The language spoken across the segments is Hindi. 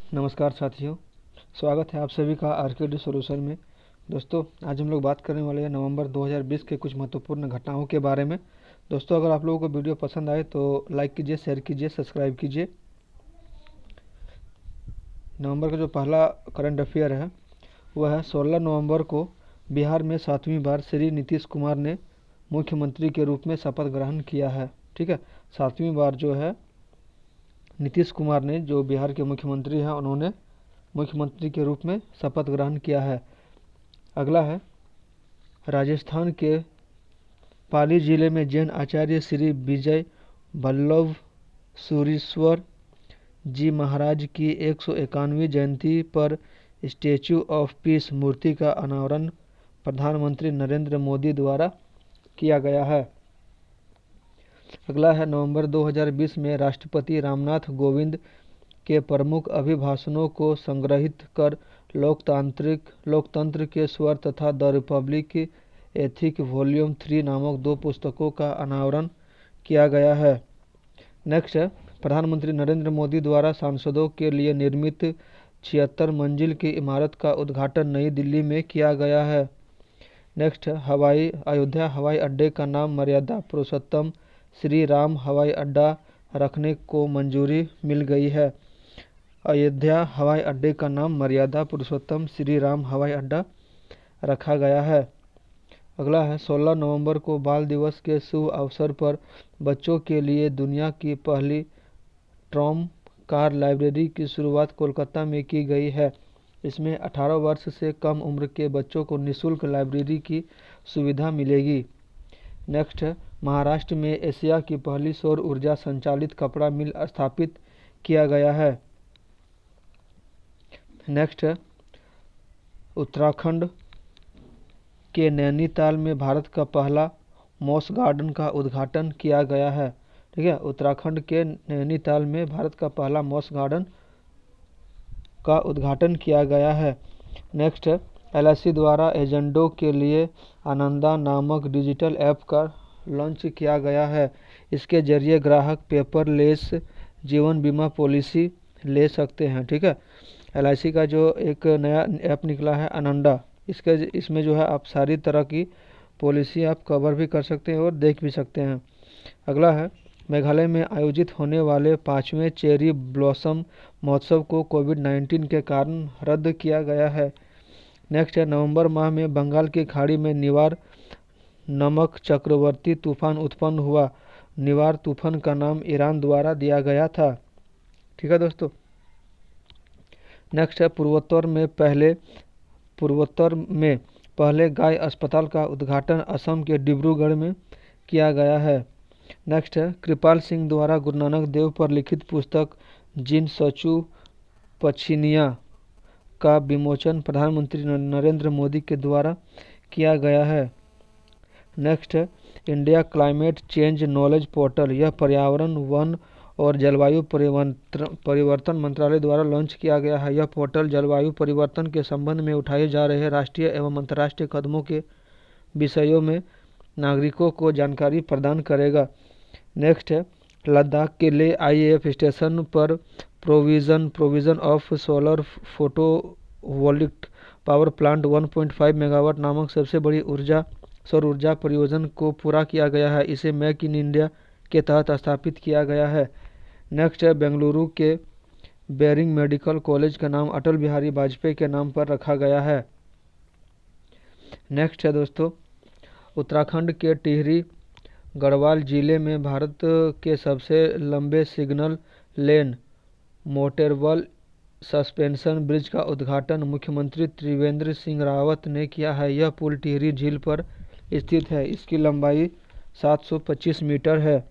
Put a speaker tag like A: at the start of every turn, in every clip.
A: नमस्कार साथियों, स्वागत है आप सभी का आरकेडी सॉल्यूशन में। दोस्तों, आज हम लोग बात करने वाले हैं नवंबर 2020 के कुछ महत्वपूर्ण घटनाओं के बारे में। दोस्तों, अगर आप लोगों को वीडियो पसंद आए तो लाइक कीजिए, शेयर कीजिए, सब्सक्राइब कीजिए। नवंबर का जो पहला करंट अफेयर है वह है 16 नवंबर को बिहार में 7वीं बार श्री नीतीश कुमार ने मुख्यमंत्री के रूप में शपथ ग्रहण किया है। ठीक है, 7वीं बार जो है नीतीश कुमार ने, जो बिहार के मुख्यमंत्री हैं, उन्होंने मुख्यमंत्री के रूप में शपथ ग्रहण किया है। अगला है राजस्थान के पाली जिले में जैन आचार्य श्री विजय वल्लभ सूरीश्वर जी महाराज की 191वीं जयंती पर स्टैच्यू ऑफ पीस मूर्ति का अनावरण प्रधानमंत्री नरेंद्र मोदी द्वारा किया गया है। अगला है नवंबर 2020 में राष्ट्रपति रामनाथ कोविंद के प्रमुख अभिभाषणों को संग्रहित कर लोकतंत्र के स्वर तथा द रिपब्लिक एथिक वॉल्यूम 3 नामक 2 पुस्तकों का अनावरण किया गया है। नेक्स्ट है प्रधानमंत्री नरेंद्र मोदी द्वारा सांसदों के लिए निर्मित 76 मंजिल की इमारत का उद्घाटन नई दिल्ली में किया गया है। नेक्स्ट है अयोध्या हवाई अड्डे का नाम मर्यादा पुरुषोत्तम श्री राम हवाई अड्डा रखने को मंजूरी मिल गई है। अयोध्या हवाई अड्डे का नाम मर्यादा पुरुषोत्तम श्री राम हवाई अड्डा रखा गया है। अगला है 16 नवंबर को बाल दिवस के शुभ अवसर पर बच्चों के लिए दुनिया की पहली ट्रॉम कार लाइब्रेरी की शुरुआत कोलकाता में की गई है। इसमें 18 वर्ष से कम उम्र के बच्चों को निःशुल्क लाइब्रेरी की सुविधा मिलेगी। नेक्स्ट है महाराष्ट्र में एशिया की पहली सौर ऊर्जा संचालित कपड़ा मिल स्थापित किया गया है। नेक्स्ट है उत्तराखंड के नैनीताल में भारत का पहला मॉस गार्डन का उद्घाटन किया गया है। ठीक है, उत्तराखंड के नैनीताल में भारत का पहला मॉस गार्डन का उद्घाटन किया गया है। नेक्स्ट है एलआईसी द्वारा एजेंटों के लिए आनंदा नामक डिजिटल ऐप का लॉन्च किया गया है। इसके जरिए ग्राहक पेपरलेस जीवन बीमा पॉलिसी ले सकते हैं। ठीक है, एलआईसी का जो एक नया ऐप निकला है आनंदा, इसमें जो है आप सारी तरह की पॉलिसी आप कवर भी कर सकते हैं और देख भी सकते हैं। अगला है मेघालय में आयोजित होने वाले 5वें चेरी ब्लॉसम महोत्सव को कोविड-19 के कारण रद्द किया गया है। नेक्स्ट है नवंबर माह में बंगाल की खाड़ी में निवार नमक चक्रवर्ती तूफान उत्पन्न हुआ। निवार तूफान का नाम ईरान द्वारा दिया गया था। ठीक है दोस्तों, नेक्स्ट है पूर्वोत्तर में पहले गाय अस्पताल का उद्घाटन असम के डिब्रूगढ़ में किया गया है। नेक्स्ट है कृपाल सिंह द्वारा गुरु नानक देव पर लिखित पुस्तक जिन सचू पछिनिया का विमोचन प्रधानमंत्री नरेंद्र मोदी के द्वारा किया गया है। नेक्स्ट है India climate change knowledge portal. यह पर्यावरण, वन और जलवायु परिवर्तन मंत्रालय द्वारा लॉन्च किया गया है। यह पोर्टल जलवायु परिवर्तन के संबंध में उठाए जा रहे राष्ट्रीय एवं अंतर्राष्ट्रीय कदमों के विषयों में नागरिकों को जानकारी प्रदान करेगा। नेक्स्ट है लद्दाख के ले आईएएफ स्टेशन पर provision of solar photovoltaic power plant 1.5 megawatt नामक सबसे बड़ी सौर ऊर्जा परियोजना को पूरा किया गया है। इसे मेक इन इंडिया के तहत स्थापित किया गया है। नेक्स्ट है बेंगलुरु के बेरिंग मेडिकल कॉलेज का नाम अटल बिहारी वाजपेयी के नाम पर रखा गया है। नेक्स्ट है दोस्तों उत्तराखंड के टिहरी गढ़वाल जिले में भारत के सबसे लंबे सिग्नल लेन मोटेरबल सस्पेंशन ब्रिज का उद्घाटन मुख्यमंत्री त्रिवेंद्र सिंह रावत ने किया है। यह पुल टिहरी झील पर स्थित है। इसकी लंबाई 725 मीटर है।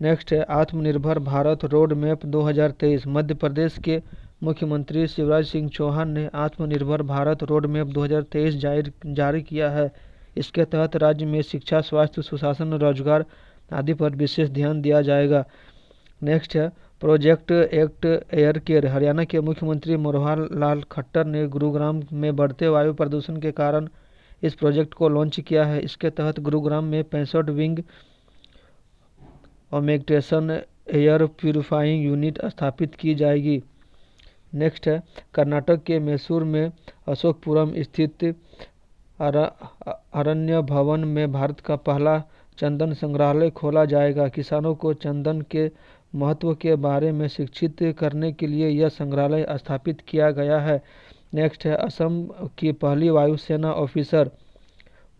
A: नेक्स्ट है आत्मनिर्भर भारत रोड मैप 2023। मध्य प्रदेश के मुख्यमंत्री शिवराज सिंह चौहान ने आत्मनिर्भर भारत रोड मैप 2023 जारी किया है। इसके तहत राज्य में शिक्षा, स्वास्थ्य, सुशासन, रोजगार आदि पर विशेष ध्यान दिया जाएगा। नेक्स्ट है project act air care. Haryana के मुख्यमंत्री मनोहर लाल खट्टर ने गुरुग्राम में बढ़ते वायु प्रदूषण के कारण इस प्रोजेक्ट को लॉन्च किया है। इसके तहत गुरुग्राम में 65 विंग ऑमेक्टेशन एयर प्यूरिफाइंग यूनिट स्थापित की जाएगी। नेक्स्ट है कर्नाटक के मैसूर में अशोकपुरम स्थित अरण्य भवन में भारत का पहला चंदन संग्रहालय खोला जाएगा। किसानों को चंदन के महत्व के बारे में शिक्षित करने के लिए यह संग्रहालय स्थापित किया गया है। नेक्स्ट है असम की पहली वायुसेना ऑफिसर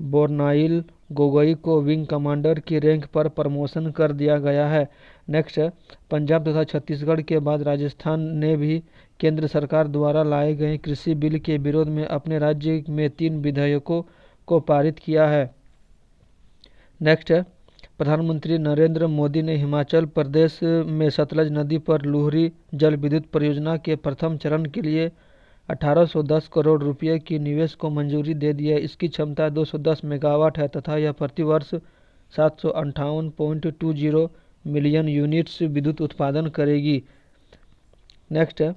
A: बोरनाइल गोगोई को विंग कमांडर की रैंक पर प्रमोशन कर दिया गया है। नेक्स्ट है पंजाब तथा छत्तीसगढ़ के बाद राजस्थान ने भी केंद्र सरकार द्वारा लाए गए कृषि बिल के विरोध में अपने राज्य में 3 विधेयकों को पारित किया है। नेक्स्ट है प्रधानमंत्री नरेंद्र मोदी ने हिमाचल प्रदेश में सतलज नदी पर लुहरी जल विद्युत परियोजना के प्रथम चरण के लिए 1810 करोड़ रुपए की निवेश को मंजूरी दे दी है। इसकी क्षमता 210 मेगावाट है तथा यह प्रतिवर्ष 758.20 मिलियन यूनिट्स विद्युत उत्पादन करेगी। नेक्स्ट है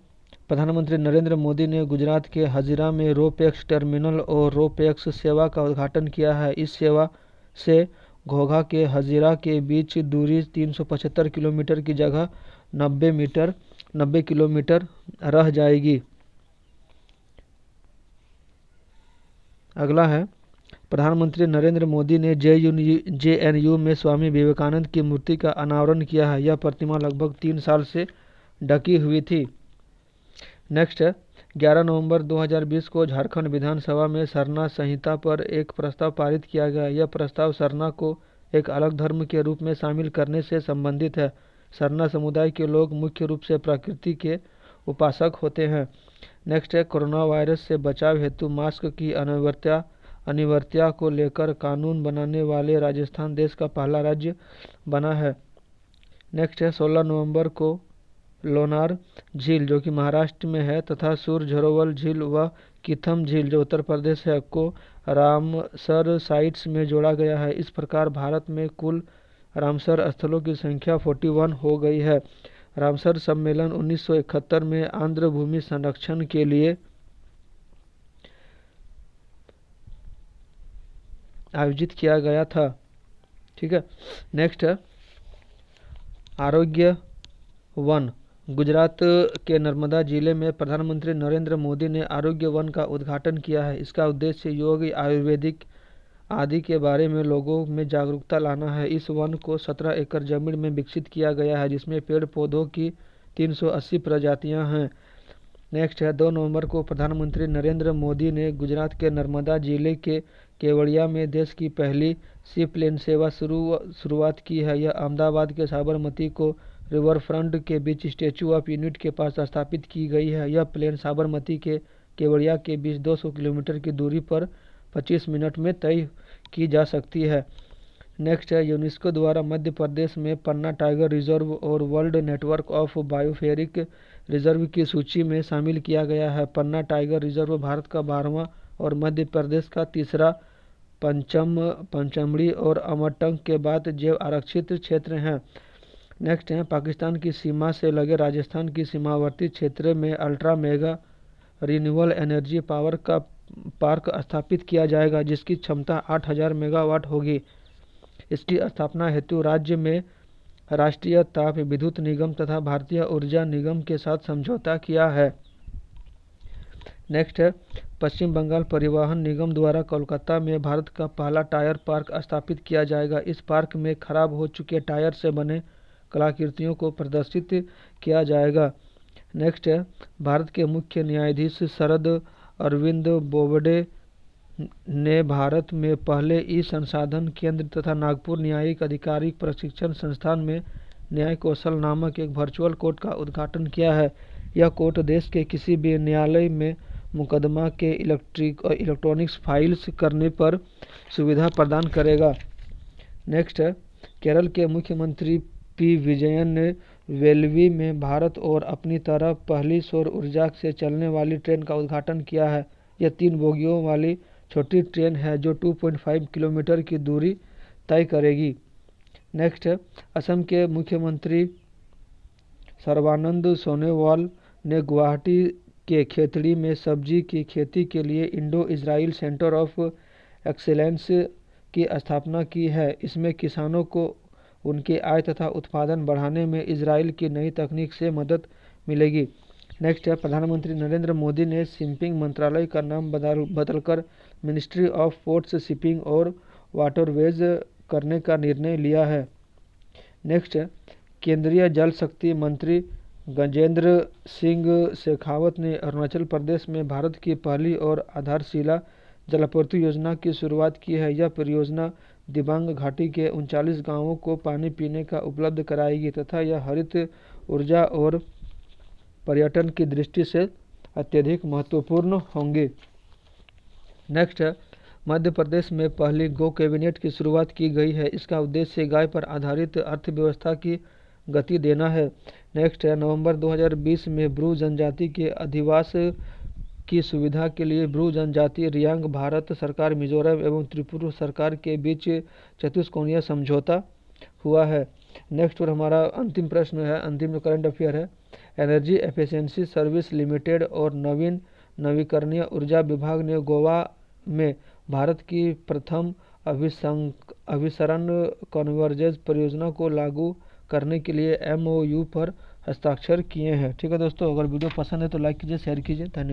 A: प्रधानमंत्री नरेंद्र मोदी ने गुजरात के हजीरा में रोपैक्स टर्मिनल और रोपैक्स सेवा का उद्घाटन किया है। इस सेवा से घोघा के हजीरा के बीच दूरी 375 किलोमीटर की जगह 90 किलोमीटर रह जाएगी। अगला है प्रधानमंत्री नरेंद्र मोदी ने JNU में स्वामी विवेकानंद की मूर्ति का अनावरण किया है। यह प्रतिमा लगभग 3 साल से ढकी हुई थी। नेक्स्ट है 11 नवंबर 2020 को झारखंड विधानसभा में सरना संहिता पर एक प्रस्ताव पारित किया गया। यह प्रस्ताव सरना को एक अलग धर्म के रूप में शामिल करने से संबंधित है। सरना समुदाय के लोग मुख्य रूप से प्रकृति के उपासक होते हैं। नेक्स्ट है कोरोना वायरस से बचाव हेतु मास्क की अनिवार्यता को लेकर कानून बनाने वाले राजस्थान देश का पहला राज्य बना है। नेक्स्ट है 16 नवंबर को लोनार झील जो कि महाराष्ट्र में है तथा सूर झरोवल झील व कीथम झील जो उत्तर प्रदेश है को रामसर साइट्स में जोड़ा गया है। इस प्रकार भारत में कुल रामसर स्थलों की संख्या 41 हो गई है। रामसर सम्मेलन 1971 में आंध्र भूमि संरक्षण के लिए आयोजित किया गया था। ठीक है। नेक्स्ट है आरोग्य वन। गुजरात के नर्मदा जिले में प्रधानमंत्री नरेंद्र मोदी ने आरोग्य वन का उद्घाटन किया है। इसका उद्देश्य योग आयुर्वेदिक आदि के बारे में लोगों में जागरूकता लाना है। इस वन को 17 एकड़ जमीन में विकसित किया गया है जिसमें पेड़ पौधों की 380 प्रजातियां हैं। नेक्स्ट है 2 नवंबर को प्रधानमंत्री नरेंद्र मोदी ने गुजरात के नर्मदा जिले के केवड़िया में देश की पहली सी प्लेन सेवा शुरुआत की है। यह अहमदाबाद के साबरमती को रिवर फ्रंट के बीच स्टैचू ऑफ यूनिटी के पास स्थापित की गई है। यह प्लेन साबरमती के केवड़िया के बीच 200 किलोमीटर की दूरी पर 25 मिनट में तय की जा सकती है। नेक्स्ट है यूनेस्को द्वारा मध्य प्रदेश में पन्ना टाइगर रिजर्व और वर्ल्ड नेटवर्क ऑफ बायोस्फीरिक रिजर्व की सूची में शामिल किया गया है। पन्ना टाइगर रिजर्व भारत का 12वां और मध्य प्रदेश का तीसरा पंचमढ़ी और अमरकंटक के बाद जैव आरक्षित क्षेत्र हैं। नेक्स्ट है पाकिस्तान की सीमा से लगे राजस्थान की सीमावर्ती क्षेत्र में ultra mega renewable energy power का पार्क स्थापित किया जाएगा जिसकी क्षमता 8000 मेगावाट होगी। इसकी स्थापना हेतु राज्य में राष्ट्रीय ताप विद्युत निगम तथा भारतीय ऊर्जा निगम के साथ समझौता किया है। नेक्स्ट है पश्चिम बंगाल परिवहन निगम द्वारा कोलकाता में भारत का पहला टायर पार्क स्थापित किया जाएगा। इस पार्क में खराब हो चुके टायर से बने कलाकृतियों को प्रदर्शित किया जाएगा। नेक्स्ट है भारत के मुख्य न्यायाधीश शरद अरविंद बोबडे ने भारत में पहले ई संसाधन केंद्र तथा नागपुर न्यायिक अधिकारी प्रशिक्षण संस्थान में न्याय कौशल नामक एक वर्चुअल कोर्ट का उद्घाटन किया है। यह कोर्ट देश के किसी भी न्यायालय में मुकदमा के इलेक्ट्रॉनिक्स फाइल्स करने पर सुविधा प्रदान करेगा। नेक्स्ट है केरल के मुख्यमंत्री पी विजयन ने वेल्वी में भारत और अपनी तरफ पहली सौर ऊर्जा से चलने वाली ट्रेन का उद्घाटन किया है। यह 3 बोगियों वाली छोटी ट्रेन है जो 2.5 किलोमीटर की दूरी तय करेगी। नेक्स्ट है असम के मुख्यमंत्री सर्बानंद सोनोवाल ने गुवाहाटी के खेतड़ी में सब्जी की खेती के लिए Indo Israel centre of excellence की स्थापना की है। इसमें किसानों को उनकी आय तथा उत्पादन बढ़ाने में इजराइल की नई तकनीक से मदद मिलेगी। नेक्स्ट है, प्रधानमंत्री नरेंद्र मोदी ने शिपिंग मंत्रालय का नाम बदलकर मिनिस्ट्री ऑफ पोर्ट्स, शिपिंग और वाटरवेज करने का निर्णय लिया है। नेक्स्ट है, केंद्रीय जल शक्ति मंत्री गजेंद्र सिंह शेखावत ने अरुणाचल प्रदेश में भारत की पहली और आधारशिला जलापूर्ति योजना की शुरुआत की है। यह परियोजना दिबांग घाटी के 39 गांवों को पानी पीने का उपलब्ध कराएगी तथा यह हरित ऊर्जा और पर्यटन की दृष्टि से अत्यधिक महत्वपूर्ण होंगे। नेक्स्ट है, मध्य प्रदेश में पहली गो कैबिनेट की शुरुआत की गई है। इसका उद्देश्य गाय पर आधारित अर्थव्यवस्था की गति देना है। नेक्स्ट है, नवंबर 2020 में ब्रू जनजाति के अधिवास की सुविधा के लिए ब्रू जनजाति रियांग भारत सरकार, मिजोरम एवं त्रिपुरा सरकार के बीच चतुष्कोणीय समझौता हुआ है। नेक्स्ट और हमारा अंतिम प्रश्न है, अंतिम जो करंट अफेयर है, एनर्जी एफिशिएंसी सर्विस लिमिटेड और नवीकरणीय ऊर्जा विभाग ने गोवा में भारत की प्रथम अभिसरण कन्वर्जेंस परियोजना को लागू करने के लिए MOU पर हस्ताक्षर किए हैं। ठीक है दोस्तों, अगर वीडियो पसंद है तो लाइक कीजिए, शेयर कीजिए। धन्यवाद।